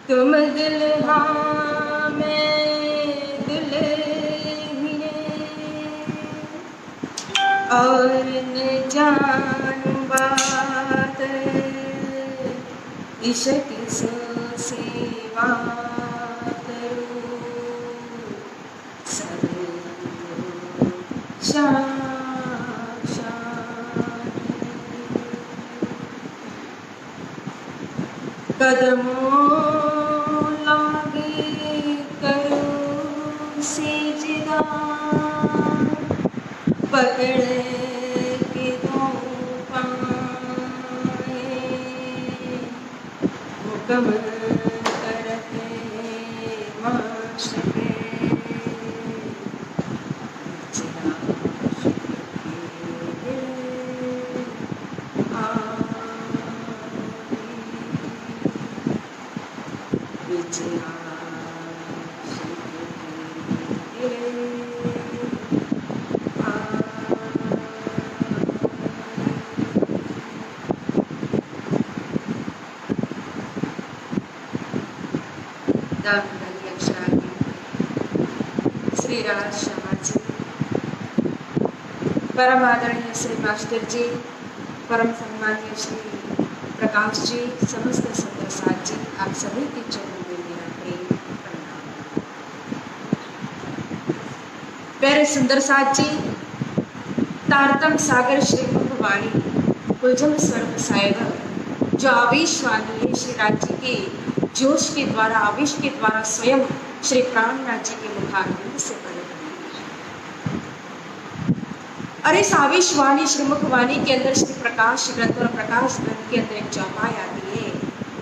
तुम दुल्हा मैं दुल्हनिए और न जानूं बात इश्क सो सेवा करूं सब कदमों लागे करूं सिजदा पकड़ के दो पाए हुक्म करते माशरे श्री राज शर्मा जी, परम आदरणीय श्री मास्टर जी, परम सम्मानीय श्री प्रकाश जी, समस्त सुंदर साथ जी, आप सभी के चरणों में मेरा प्रेम प्रणाम। प्यारे सुंदर साथ जी, तारतम सागर श्री मुखवाणी कुलजम स्वर्ग साहेब जो आवेश वाली है श्री राज जी के जोश के द्वारा आवेश के द्वारा स्वयं श्री प्राणनाथ जी के मुखारविंद से प्रकट हुई है। और इस आवेशवाणी श्री मुखवाणी के अंदर श्री प्रकाश ग्रंथ और प्रकाश ग्रंथ के अंदर एक चौपाई आती है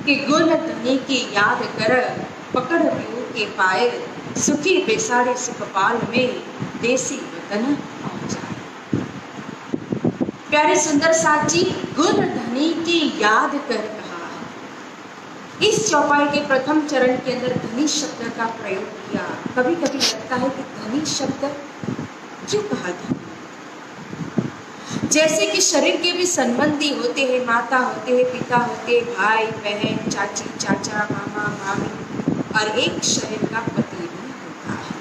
कि गुण धनी की याद कर पकड़ व्यू के पाए सुखी बेसारे सुखपाल में देसी वतन पहुंचाए। प्यारे सुंदर साथ जी, गुण धनी की याद कर कहा। इस चौपाई के प्रथम चरण के अंदर धनी शब्द का प्रयोग किया। कभी कभी लगता है कि धनी शब्द क्यों कहा था, जैसे कि शरीर के भी संबंधी होते हैं, माता होते हैं, पिता होते हैं, भाई बहन, चाची चाचा, मामा मामी, और एक शरीर का पति भी होता है।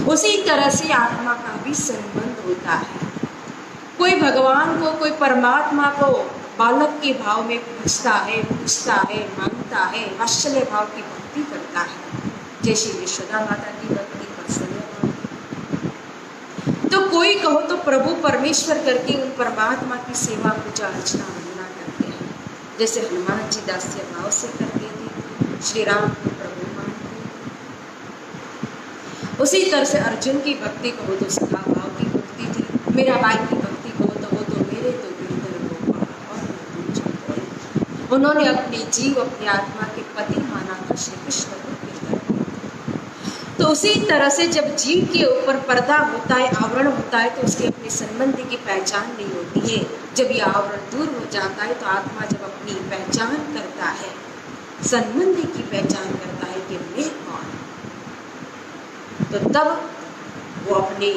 उसी तरह से आत्मा का भी संबंध होता है। कोई भगवान को, कोई परमात्मा को बालक के भाव में पूछता है, मांगता है, वात्सल्य भाव की भक्ति करता है, जैसे यशोदा माता की भक्ति वात्सल्य भाव। तो कोई कहो तो प्रभु परमेश्वर करके उन परमात्मा की सेवा पूजा अर्चना वंदना करते हैं, जैसे हनुमान जी दास्य भाव से करते थे, श्री राम को प्रभु मानते। उसी तरह से अर्जुन की भक्ति कहो तो सखा भाव की भक्ति थी, मेरा भाई की भक्ति कहो तो वो तो मेरे तो उन्होंने अपने जीव अपनी आत्मा के पति माना था श्री कृष्ण को। तो उसी तरह से जब जीव के ऊपर पर्दा होता है, आवरण होता है, तो उसके अपने संबंधी की पहचान नहीं होती है। जब ये आवरण दूर हो जाता है तो आत्मा जब अपनी पहचान करता है, संबंधी की पहचान करता है कि मैं कौन, तो तब वो अपने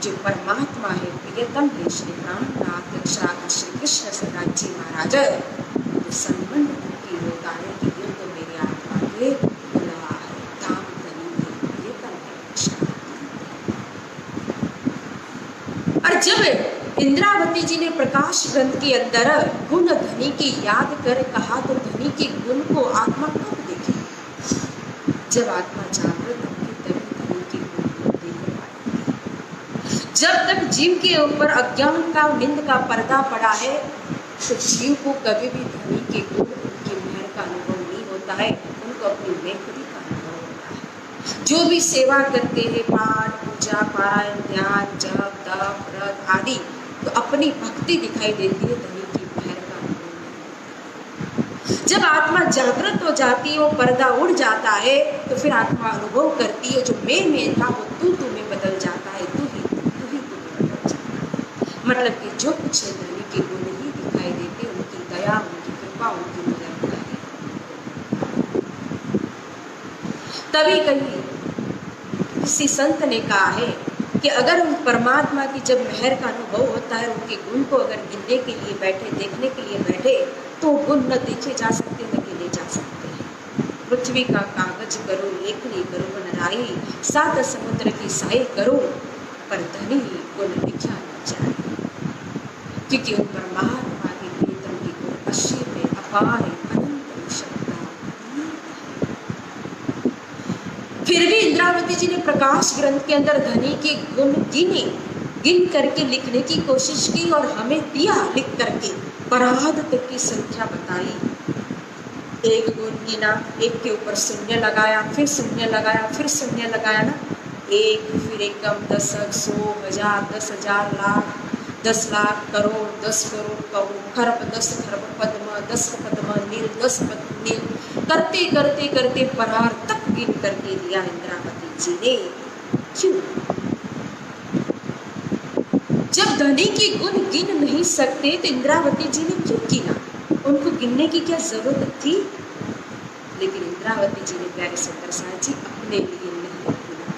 जो परमात्मा है, प्रियतम है श्री प्राणनाथ श्री कृष्ण सदानंद जी महाराज, तो संबंध की होता है कि ये तो मेरी आत्मा के बुला है, धाम धनी है, प्रियतम है। और जब इंद्रावती जी ने प्रकाश ग्रंथ के अंदर गुण धनी की याद कर कहा, तो धनी के गुण को आत्मा कब देखे? जब आत्मा जागृत होगी तभी धनी के गुण को देख पाएगी। जब तक जीव के ऊपर अज्ञान का, निंद का पर्दा पड़ा है, तो जीव को कभी भी धनी के गुण, उनकी मेहर का अनुभव नहीं होता है, उनको अपनी बेखुदी का अनुभव होता है। जो भी सेवा करते हैं, पाठ पूजा पारायण ध्यान जप तप व्रत आदि, तो अपनी भक्ति दिखाई देती है, धनी की मेहर का अनुभव। जब आत्मा जागृत हो जाती है, वो पर्दा उड़ जाता है, तो फिर आत्मा अनुभव करती है, जो मैं था वो तू में बदल जाता है, तू ही में बदल जाता है। मतलब कि जो कुछ है धनी के गुण ही दिखाई देते, उनकी तभी कहीं किसी संत ने कहा है कि अगर उन परमात्मा की जब मेहर का अनुभव होता है, उनके गुण को अगर गिनने के लिए बैठे, देखने के लिए बैठे, तो गुण न देखे जा सकते, न गिने जा सकते हैं। पृथ्वी का कागज करो, लेखनी करो बनराई, सात समुद्र की साई करो, पर धनी गुण लिखा न जाए। क्योंकि उन परमात्मा के प्रीतम की गुण असीम है, अपार है, अनंत शब्द। फिर भी इंद्रावती जी ने प्रकाश ग्रंथ के अंदर धनी के गुण गिन करके लिखने की कोशिश की और हमें दिया लिख करके, पराध तक की संख्या बताई। एक गुण गिना, एक के ऊपर शून्य लगाया, फिर शून्य लगाया, फिर शून्य लगाया ना, एक फिर एकम, दशक, 100, 1000, 10,000, लाख, 10 लाख, करोड़, 10 करोड़, खरब, 10 खरब, पद्म, 10 पद्म, नील, 10 नील, करते करते करते परार तक गिन करके दिया इंद्रावती जी ने। क्यों? जब धनी के गुण गिन नहीं सकते तो इंद्रावती जी ने क्यों गिना? उनको गिनने की क्या जरूरत थी? लेकिन इंद्रावती जी ने, प्यारे सुंदर साथ जी, अपने लिए नहीं गिना,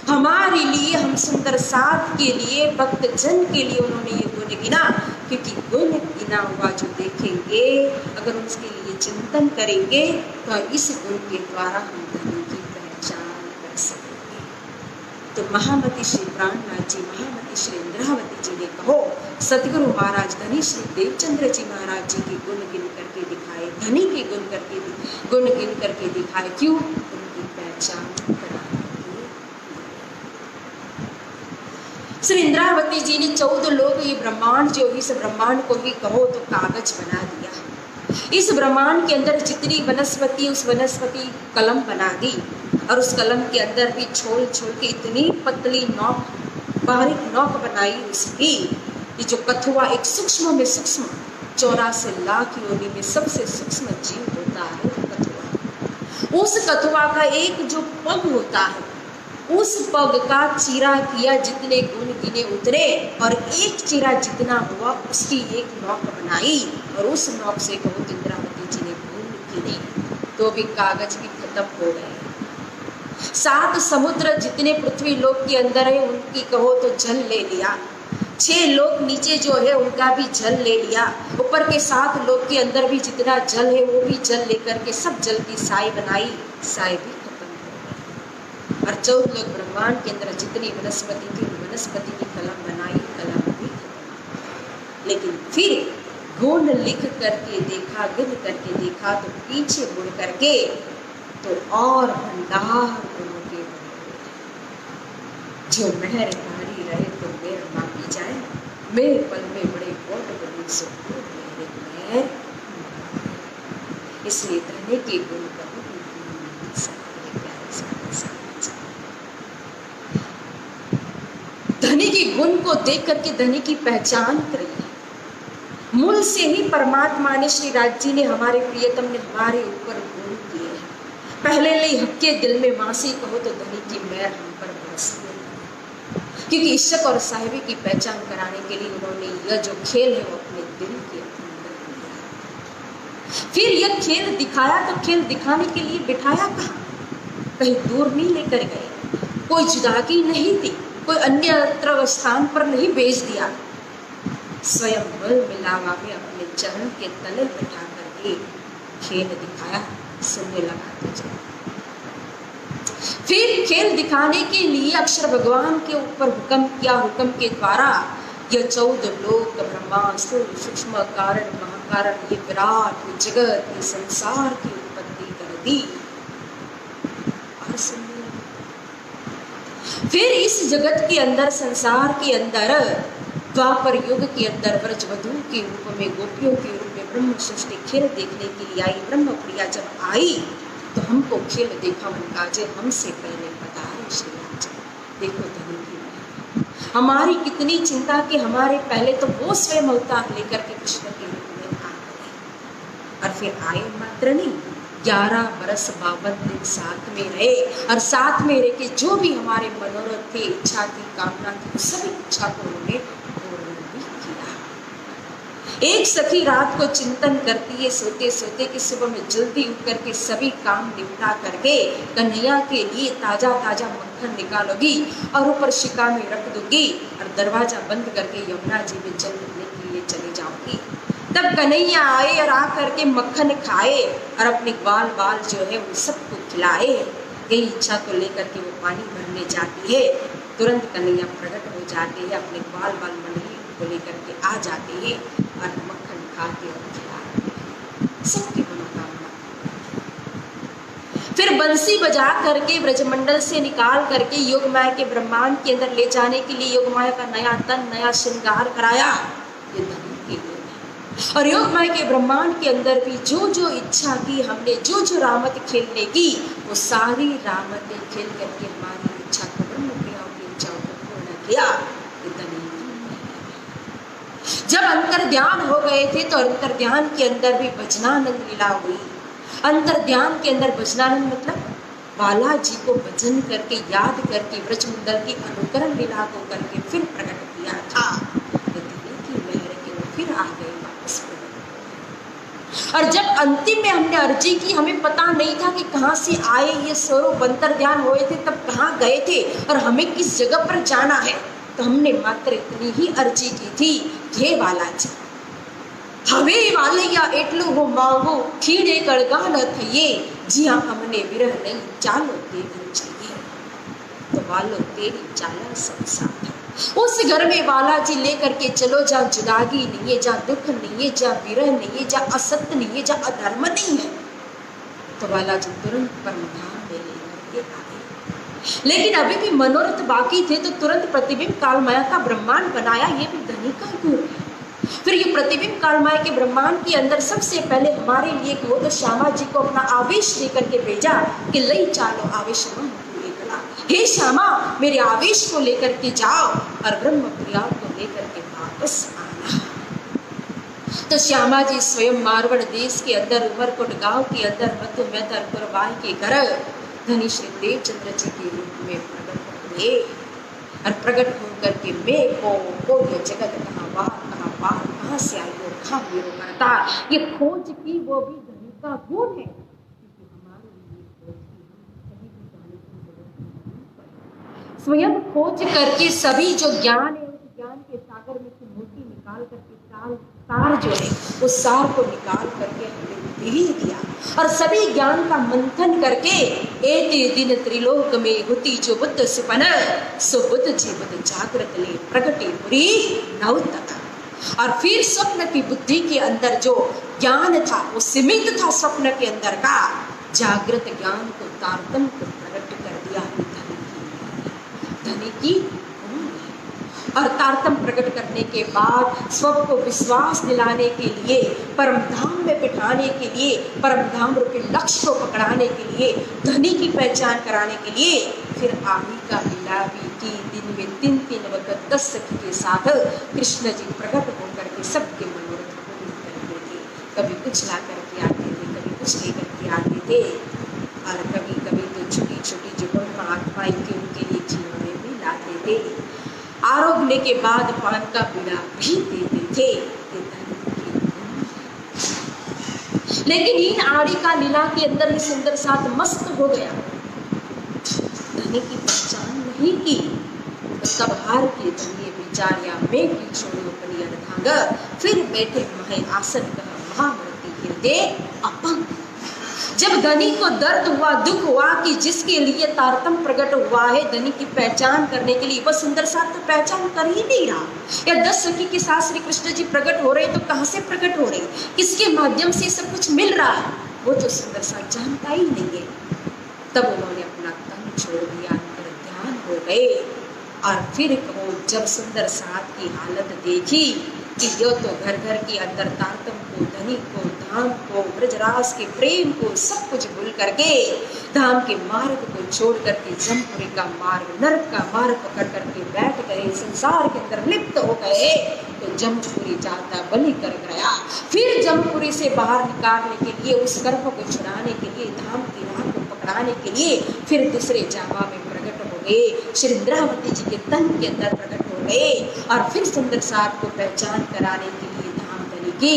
हमारे लिए, हम सुंदर साथ के लिए, भक्त जन के लिए उन्होंने ये गुण गिना। क्योंकि गुण गिना हुआ जो देखेंगे, अगर उसके लिए चिंतन करेंगे, तो इस गुण के द्वारा हम धनी की पहचान कर सकेंगे। तो महामती श्री प्राणनाथ जी, महामती श्री इंद्रावती जी ने कहो, सतगुरु महाराज धनी श्री देवचंद्र जी महाराज जी के गुण गिन करके दिखाए, धनी के गुण गिन करके दिखाए। क्यों? उनकी पहचान कराने के लिए। श्री इंद्रावती जी ने 14 लोग, ये ब्रह्मांड जो, इस ब्रह्मांड को ही कहो तो कागज बना दिया। इस ब्रह्मांड के अंदर जितनी वनस्पति, उस वनस्पति कलम बना दी, और उस कलम के अंदर भी छोल छोल के इतनी पतली नोक, बारीक नोक बनाई उसकी। ये जो कथुआ, एक सूक्ष्म में सूक्ष्म, 84 लाख योनि में सबसे सूक्ष्म जीव होता है कथुआ। उस कथुआ का एक जो पग होता है, उस पग का चीरा किया, जितने गुण गिने उतरे, और एक चीरा जितना हुआ उसकी एक नोक बनाई, और उस नोक से कहो इंद्रावती जी ने गुण गिने, तो भी कागज भी खत्म हो गए। 7 समुद्र जितने पृथ्वी लोक के अंदर है, उनकी कहो तो जल ले लिया। 6 लोक नीचे जो है, उनका भी जल ले लिया। ऊपर के 7 लोक के अंदर भी जितना जल है, वो भी जल लेकर के सब जल की साई बनाई, साई भी खत्म हो गई। और 14 लोक ब्रह्मांड के अंदर जितनी वनस्पति थी, वनस्पति की कलम बनाई, कलम भी खत्म। लेकिन फिर गुण लिख करके देखा, गिन करके देखा, तो पीछे मुड़ करके तो और भंडार गुणों के जो मेहरबानी रहे तो मेहर मांगी जाए, मेरे पल में बड़े कोट बनी सो मेरे मेहर। इसलिए धनी के गुण कहो धनी के गुण को देख करके धनी की पहचान करिए। मूल से ही परमात्मा ने, श्री राज जी ने, हमारे प्रियतम ने हमारे ऊपर गुण दिए हैं। पहले ले हक्के दिल में मासी कहो तो धनी की मेहर हम पर बरसती है। क्योंकि इश्क और साहिबी की पहचान कराने के लिए उन्होंने यह जो खेल है वो अपने दिल के अंदर दिया। फिर यह खेल दिखाया, तो खेल दिखाने के लिए बिठाया कहाँ? कहीं दूर नहीं लेकर गए, कोई जुदागी नहीं दी, कोई अन्यत्र स्थान पर नहीं भेज दिया। स्वयं बल मिलावा में अपने चरण के तले बैठा करके खेल दिखाया, सुनने लगा तुझे। फिर खेल दिखाने के लिए अक्षर भगवान के ऊपर हुक्म किया, हुक्म के द्वारा यह 14 लोक, ब्रह्मांड, स्थूल, सूक्ष्म, कारण, महाकारण, ये विराट, ये जगत, ये संसार की उत्पत्ति कर दी और सुनने लगा। फिर इस जगत के अंदर, संसार के अंदर, द्वापर युग के अंदर ब्रजवधू के रूप में, गोपियों के रूप में ब्रह्म सृष्टि खेल देखने के लिए आई। ब्रह्म प्रिया जब आई तो हमको खेल देखा मन काजे, हमसे पहले बता रहे श्री राज। देखो धनी की हमारी कितनी चिंता कि हमारे पहले तो वो स्वयं अवतार लेकर के कृष्ण के रूप में आ गए, और फिर आए मात्र नहीं, 11 बरस 52 दिन साथ में रहे, और साथ में रह के जो भी हमारे मनोरथ थे, इच्छा थी, कामना थी, सभी इच्छा को उन्होंने पूर्ण भी किया। एक सखी रात को चिंतन करती है सोते सोते कि सुबह में जल्दी उठ करके सभी काम निपटा करके कन्हैया के लिए ताजा ताजा मक्खन निकालोगी और ऊपर शिका में रख दूंगी और दरवाजा बंद करके यमुना जी में जल लेने के लिए चली जाऊंगी। तब कन्हैया आए और आ करके मक्खन खाए और अपने बाल बाल जो है वो सबको खिलाए। यही इच्छा को लेकर के वो पानी भरने जाती है। तुरंत कन्हैया प्रकट हो जाते हैं, अपने बाल बाल मंडली को लेकर के आ जाते हैं और मक्खन खा के और खिला सबकी मनोकामना। फिर बंसी बजा करके ब्रजमंडल से निकाल करके योगमाया के ब्रह्मांड के अंदर ले जाने के लिए योगमाया का नया तन नया श्रृंगार कराया। ये धनी के लिए और योगमाया के ब्रह्मांड के अंदर भी जो जो इच्छा की हमने, जो जो रामत खेलने की, वो सारी रामतें खेल करके हमारी इच्छा को, ब्रह्म क्रियाओं की इच्छाओं को पूर्ण किया। जब अंतर ध्यान हो गए थे तो अंतर ध्यान के अंदर भी भजनानंद लीला हुई। अंतर ध्यान के अंदर भजनानंद मतलब बालाजी को भजन करके याद करके ब्रजमंडल की अनुकरण लीला को करके फिर प्रकट किया था। की लहर के वो फिर आ गए वापस प्रकट। और जब अंतिम में हमने अर्जी की, हमें पता नहीं था कि कहाँ से आए ये स्वरूप, अंतर ध्यान हुए थे तब कहाँ गए थे और हमें किस जगह पर जाना है। तो हमने मात्र इतनी ही अर्जी की थी, हे बालाजी हवे वालैया एटलू हो मांगो खीड़े कड़गान थये जिया हमने विरह नहीं चालो तेरी चाहिए। तो वालो तेरी चाला संसार, उस घर में बालाजी लेकर के चलो जहाँ जुदागी नहीं है, जहाँ दुख नहीं है, जहाँ विरह नहीं है, जहाँ असत्य नहीं है, जहाँ अधर्म नहीं है। तो बालाजी तुरंत परमधाम में लेकर के आ गए। लेकिन अभी भी मनोरथ बाकी थे तो तुरंत प्रतिबिंब कालमाया का ब्रह्मांड बनाया। ये भी धनी का गुण है। फिर ये प्रतिबिंब कालमाया के ब्रह्मांड के अंदर सबसे पहले हमारे लिए कहो तो श्यामा जी को अपना आवेश लेकर के भेजा कि लई चालो आवेश हे श्यामा मेरे आवेश को लेकर के जाओ और ब्रह्म प्रिया को लेकर के वापस आना। तो श्यामा जी स्वयं मारवाड़ देश के अंदर उमरकोट गांव के अंदर मधु मेहतर कुरबाई के घर धनी श्री देवचंद्र जी के रूप में प्रकट हुए और प्रकट होकर के मैं ये जगत कहाँ पार कहाँ से आई हो, कहाँ हुए हो करता। ये खोज की वो भी धनी का गुण है, क्योंकि हमारे लिए खोज की कहीं भी जाने की जरूरत नहीं। स्वयं खोज करके सभी जो ज्ञान है उस ज्ञान के सागर में से मोती निकाल करके सार जो है उस सार को निकाल करके हमें दे दिया और सभी ज्ञान का मंथन करके एते दिन त्रिलोक में होती जो बुद्ध सुपन सो बुद्ध जी बुद्ध जागृत ले प्रगटे पुरी नवतक। और फिर स्वप्न की बुद्धि के अंदर जो ज्ञान था वो सीमित था, स्वप्न के अंदर का जागृत ज्ञान को तारतम्य को प्रकट कर दिया धनी की। और तारतम्य प्रकट करने के बाद स्व को विश्वास दिलाने के लिए, परम धाम में बिठाने के लिए, परम धाम रूपी लक्ष्य को पकड़ाने के लिए, धनी की पहचान कराने के लिए फिर आमी का लीला भी की। दिन में 3-3 वक्त 10 सखी के साथ कृष्ण जी प्रकट होकर के सबके मनोरथ पूर्ण करते थे। कभी कुछ ला करके आते थे, कभी कुछ लेकर के आते थे और कभी कभी तो छोटी छोटी जो ब्रह्म आत्माएं थी उनके लिए खिलौने भी लाते थे। आरोग्य के बाद पान का बीड़ा भी देते थे। लेकिन इन आड़ी का लीला के अंदर सुंदर साथ मस्त हो गया, धनी की पहचान नहीं की। तब हार के धनी विचारिया में की छोड़ो अपनी अर्धांग फिर बैठे महे आसन कहा महामृति हृदय अपंग। जब धनी को दर्द हुआ, दुख हुआ कि जिसके लिए तारतम्य प्रकट हुआ है धनी की पहचान करने के लिए, वह सुंदर साथ तो पहचान कर ही नहीं रहा। या 10 सखी के साथ श्री कृष्ण जी प्रकट हो रहे तो कहाँ से प्रकट हो रहे, किसके माध्यम से सब कुछ मिल रहा है, वो तो सुंदर साथ जानता ही नहीं है। तब उन्होंने अपना तन छोड़ दिया, अंतर ध्यान हो गए। और फिर वो जब सुंदर साथ की हालत देखी कि यो तो घर घर के अंदर तारतम्य को, धनी को, धाम को, ब्रजराज के प्रेम को सब कुछ भूल करके धाम के मार्ग को छोड़ करके जमपुरी का मार्ग, नरक का मार्ग पकड़ करके बैठ गए, संसार के अंदर लिप्त हो गए। तो जमपुरी जाता बलि कर गया। फिर जमपुरी से बाहर निकालने के लिए, उस गर्भ को छुड़ाने के लिए, धाम की राह को पकड़ाने के लिए फिर दूसरे जावा में प्रकट हो गए, श्री इंद्रावती जी के तन के अंदर प्रकट हो गए। और फिर सुंदर साथ को पहचान कराने के लिए धाम धनी की।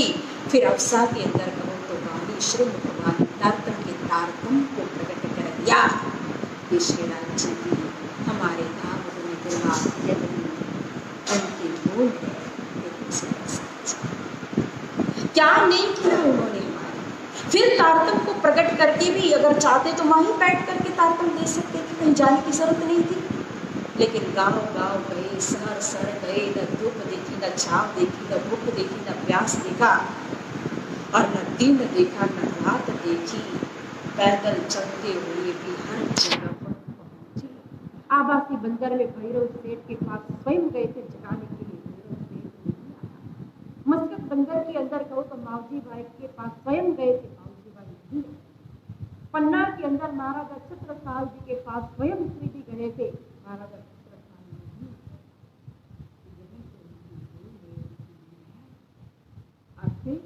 फिर अवसा के अंदर कहो तो वाणी श्री भगवान तारतम के तारतम को प्रकट कर दिया। ये श्री राम जी की हमारे धाम में दुर्गा उनके बोल है। क्या नहीं किया उन्होंने हमारे। फिर तारतम को प्रकट करके भी अगर चाहते तो वहीं बैठ करके तारतम दे सकते थे, कहीं जाने की जरूरत नहीं थी। लेकिन गांव गांव गए, शहर शहर गए, न धूप देखी, न छाव देखी, न भूख देखी, न प्यास देखा, और न दिन देखा, न रात देखी। पैदल चलते हुए भी हर जगह पर पहुंचे। आबासी बंदर में भैरव सेठ के पास स्वयं गए थे जगाने के लिए, भैरव सेठ नहीं आया। मस्कत बंदर के अंदर कहो तो मावजी भाई के पास स्वयं गए थे, मावजी भाई नहीं आए। पन्ना के अंदर महाराजा छत्रसाल जी के पास स्वयं श्री जी गए थे, महाराजा छत्रसाल नहीं आए।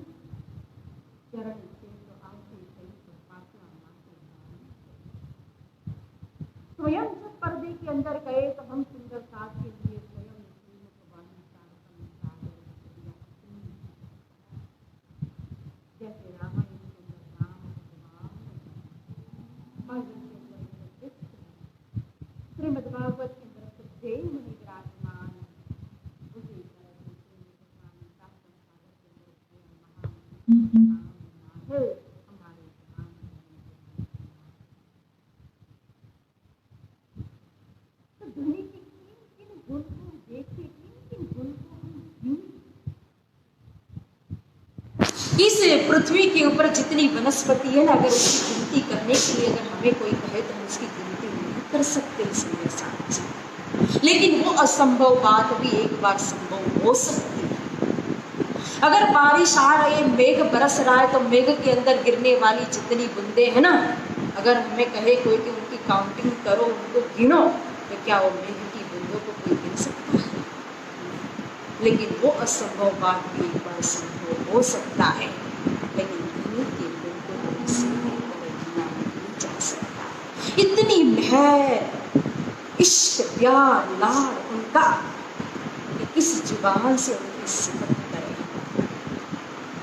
चरण से तो आते सही तो पातला माते स्वयं जब पर्दे के अंदर गए तब हम सुंदर साथ के लिए स्वयं जैसे रामायण के अंदर राम श्रीमद् भागवत के अंदर सुखदेव मुनि विराजमान, उसी तरह हमारे तो धनी के किन गुण को देखे, किन गुण को हम इस पृथ्वी के ऊपर जितनी वनस्पति है ना, अगर उसकी गिनती करने के लिए अगर हमें कोई कहे तो हम उसकी गिनती नहीं कर सकते इसलिए साथ जी। लेकिन वो असंभव बात भी एक बार संभव हो सकती है। अगर बारिश आ रही है, मेघ बरस रहा है, तो मेघ के अंदर गिरने वाली जितनी बूंदे है ना, अगर हमें कहे कोई कि उनकी काउंटिंग करो, उनको गिनो, तो क्या वो मेघ की बूंदों को कोई गिन सकता है? लेकिन वो असंभव बात भी एक बार संभव हो सकता है। लेकिन धनी के गुण को किसी भी तरह गिना नहीं जा सकता। इतनी मेहर, इश्क, प्यार, लाड उनका कि इस जुबान से उनकी सिफत करें।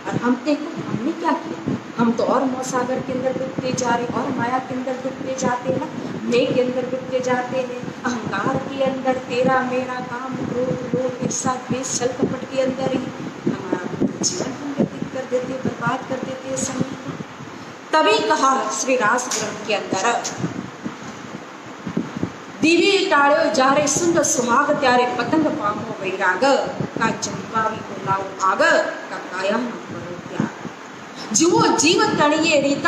और हम देखो हमने क्या किया, हम तो और मौसागर के अंदर डूबते जा रहे, और माया के अंदर डूबते जाते हैं, मेघ के अंदर डूबते जाते हैं, अहंकार के अंदर, तेरा मेरा काम, क्रोध, लोभ, ईर्ष्या, द्वेष, छल कपट के अंदर ही हमारा जीवन हम व्यतीत कर देते, बर्बाद कर देते समय को। तभी कहा श्री रास ग्रंथ के अंदर, दिव्य टाड़ो जारे सुंदर सुहाग त्यारे, पतंग पामो वैराग का चंपावी को लाओ आग का काया न करो त्याग। जीवो जीव तणिये रीत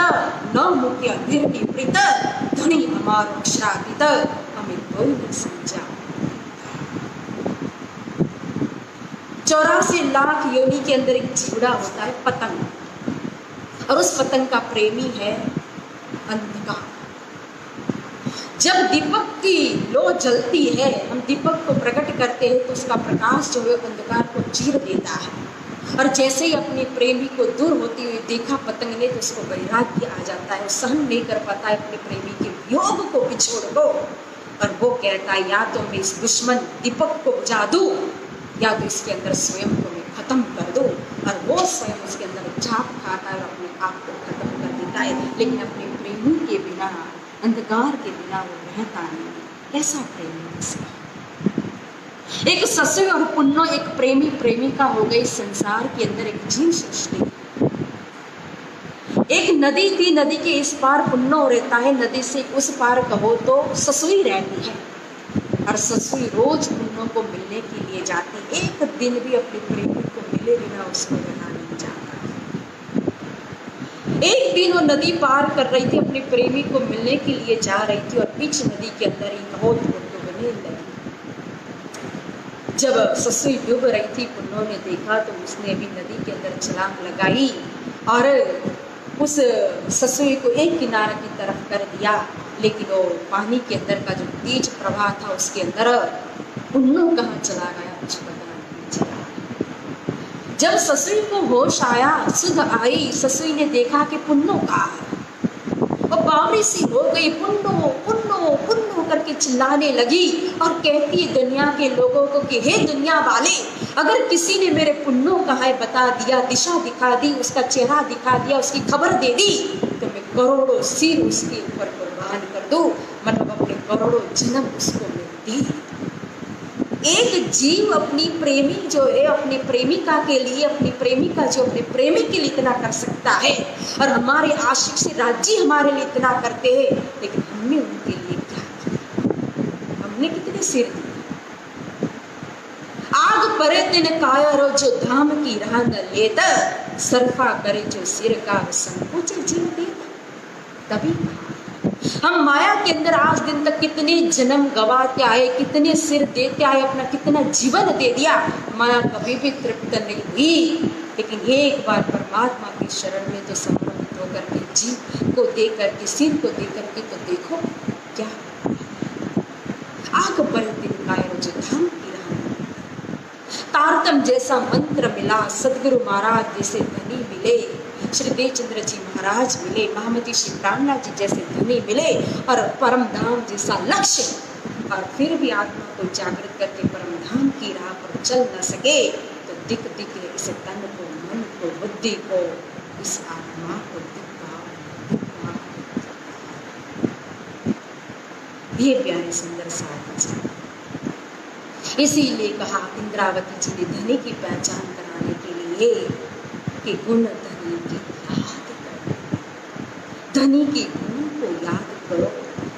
न मुख्य निर्णय प्रीत, धनी हमारो श्रापित हमें कोई न समझा। 84 लाख योनि के अंदर एक जीवड़ा होता है पतंग, और उस पतंग का प्रेमी है अंधकार। जब दीपक की लो जलती है, हम दीपक को प्रकट करते हैं तो उसका प्रकाश जो है अंधकार को चीर देता है। और जैसे ही अपने प्रेमी को दूर होती हुई देखा पतंग ने, तो उसको वैराग्य आ जाता है, वो सहन नहीं कर पाता है अपने प्रेमी के वियोग को, बिछोड़ को। और वो कहता है या तो मैं इस दुश्मन दीपक को बुझा दूं, या तो इसके अंदर स्वयं को मैं खत्म कर दूं। और वो स्वयं उसके अंदर झाप खाता है और अपने आप को खत्म कर देता है। लेकिन अपने प्रेमी के बिना, अंधकार के बिना वो रहता नहीं। कैसा प्रेमी इसका? एक ससुर और पुन्नो, एक प्रेमी प्रेमिका हो गई संसार के अंदर, एक जीव सृष्टि। एक नदी थी, नदी के इस पार पुन्नो रहता है, नदी से उस पार कहो तो ससुई रहती है। और ससुई रोज पुन्नो को मिलने के लिए जाती, एक दिन भी अपने प्रेमी को मिले बिना उसको रहना नहीं जाता। एक दिन वो नदी पार कर रही थी, अपने प्रेमी को मिलने के लिए जा रही थी, और बीच नदी के अंदर ही कहो तो डूबने लगी। जब ससुई डूब रही थी, पुन्नो ने देखा तो उसने भी नदी के अंदर छलांग लगाई और उस ससुई को एक किनारे की तरफ कर दिया। लेकिन वो पानी के अंदर का जो तेज प्रवाह था, उसके अंदर पुन्नो कहाँ चला गया कुछ पता नहीं चला। जब ससुई को होश आया, सुध आई, ससुई ने देखा कि पुन्नो कहाँ है। वो बावरी सी हो गई, पुन्नो पुन्नो पुन्नो होकर के चिल्लाने लगी और कहती है दुनिया के लोगों को कि हे दुनिया वाले, अगर किसी ने मेरे पुण्यों का है बता दिया, दिशा दिखा दी, उसका चेहरा दिखा दिया, उसकी खबर दे दी, तो मैं करोड़ों सिर उसके ऊपर कुर्बान कर दूं, मतलब अपने करोड़ों जन्म उसको मिलती। एक जीव अपनी प्रेमी जो है, अपनी प्रेमिका के लिए, अपनी प्रेमिका जो अपने प्रेमी के लिए इतना कर सकता है, और हमारे आशिक से राजी हमारे लिए इतना करते हैं, लेकिन हमने उनके लिए क्या किया? हमने कितने सिर दिए? आग परे तिन कायरो जो धाम की राह न लेत, सरफा करे जो सिर का संकोच जीव देता। तभी हम माया के अंदर आज दिन तक कितने जन्म गवाते आए, कितने सिर देते आए, अपना कितना जीवन दे दिया, माया कभी भी तृप्त नहीं हुई। लेकिन एक बार परमात्मा की शरण में तो समर्पित होकर के जीव को दे करके, सिर को दे करके तो देखो क्या आग पर तिनकायर जो धाम की राह। तारतम जैसा मंत्र मिला, सदगुरु महाराज जैसे धनी मिले, श्री देवचंद्र जी महाराज मिले, महामती श्री प्राणनाथ जी जैसे धनी मिले, और परम धाम जैसा लक्ष्य, और फिर भी आत्मा को जागृत करके परम धाम की राह पर चल न सके, तो दिख दिख इस तन को, मन को, बुद्धि को, इस आत्मा को ये प्यारे सुंदर साथ। इसीलिए कहा इंद्रावती जी ने धनी की पहचान कराने के लिए कि गुण धनी की याद करो, धनी के गुण को याद करो,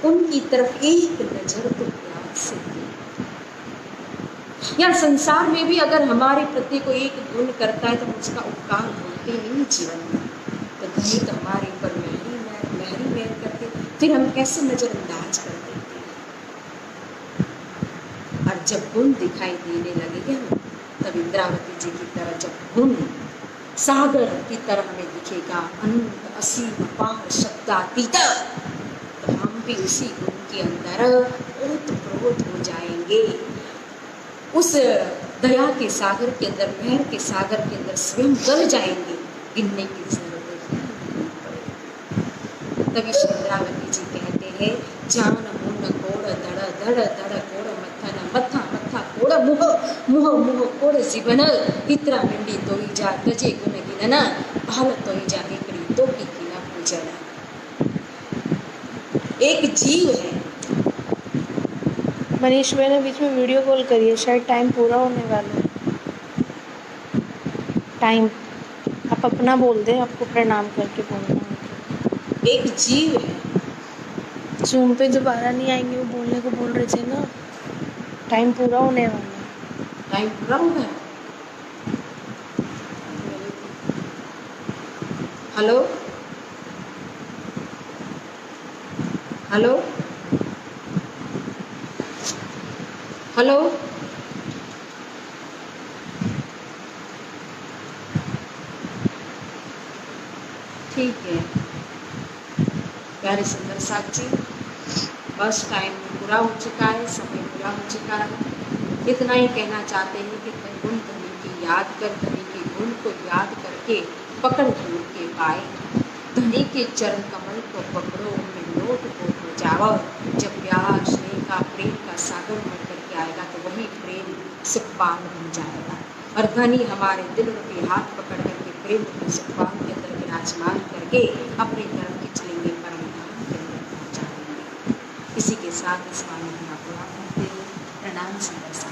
उनकी तरफ एक नजर तो प्यार से दो। या संसार में भी अगर हमारे प्रति को एक गुण करता है तो हम उसका उपकार होते नहीं जीवन में, तो धनी तो हमारे ऊपर लहरी मेहर करते, फिर हम कैसे नजरअंदाज कर देते हैं। और जब गुण दिखाई देने लगेगा तब इंद्रावती जी की तरह जब गुण सागर की तरह हमें दिखेगा, अनंत असीम अपार शब्दातीत, तो हम भी उसी गुण के अंदर ओतप्रोत हो जाएंगे, उस दया के सागर के अंदर, मेहर के सागर के अंदर स्वयं गल जाएंगे, गिनने की जरूरत नहीं पड़ेगी। तभी इंद्रावती जी कहते हैं जान मुन कोड़ धड़ धड़ धड़ कोड़ मत्था न मत्था मत्था कोड़ मुह मुह मुह कोड़ जीवन इतरा मिंडी तोई जा गजे गुण गिनना भाल तोई जा एकड़ी तो की कीना पूजना। एक जीव है। मनीष भाई ने बीच में वीडियो कॉल करी है, शायद टाइम पूरा होने वाला है। टाइम आप अपना बोल दें, आपको प्रणाम करके बोलना है। एक जीव है। जूम पे दोबारा नहीं आएंगे, वो बोलने को बोल रहे थे ना, टाइम पूरा होने वाला है। टाइम पूरा हो गया। हेलो हेलो हेलो, ठीक है प्यारे सुंदर साथी, बस टाइम पूरा हो चुका है, समय पूरा हो चुका है। इतना ही कहना चाहते हैं कि गुण धनी की याद कर, धनी के गुण को याद करके पकड़ ढूंढ के पाए, धनी के चरण कमल को पकड़ो, उनमें लोट हो जाओ। जब प्यार स्नेह का प्रेम का सागर भर करके आएगा तो वही प्रेम सुखपान बन जाएगा, और धनी हमारे दिल रूपी हाथ पकड़ करके प्रेम रूपी सुखपान के अंदर विराजमान करके अपनी तरफ खींच लेंगे, परम धाम के अंदर पहुँचा देंगे। इसी के साथ इस वाणी को पूरा करते हुए प्रणाम सुंदर सा।